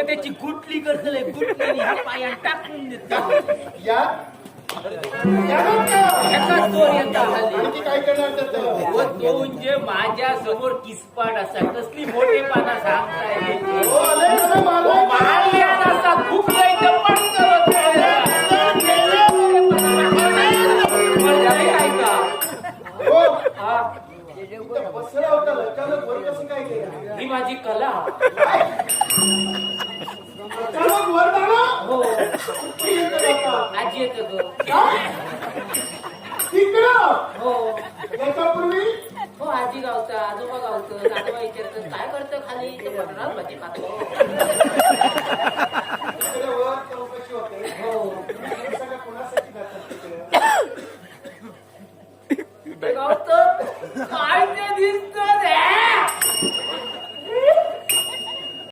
त्याची गुटली करतले गुटली ह्या पायात टाकून देतो या एकाच दोर येतात खाली. आणखी काय करणार त्याचं? व तो म्हणजे माझ्या समोर किसपाट असा कसली मोठेपणा सांगताय हो, आले ना मला. मारल्यान असा खूप लय दप्पट करत ऐका हो, हा इथं बसला होता अचानक वर कसं काय गेला? ही माझी कला अचानक वर झालं? हो कुठे येतं बाप्पा? आजी येतो ग तिकडं हो याच्यापूर्वी हो आजी गावचा आजोबा गावचं आजोबा विचारतात काय करतं खाली ते पटणार भाजी खातो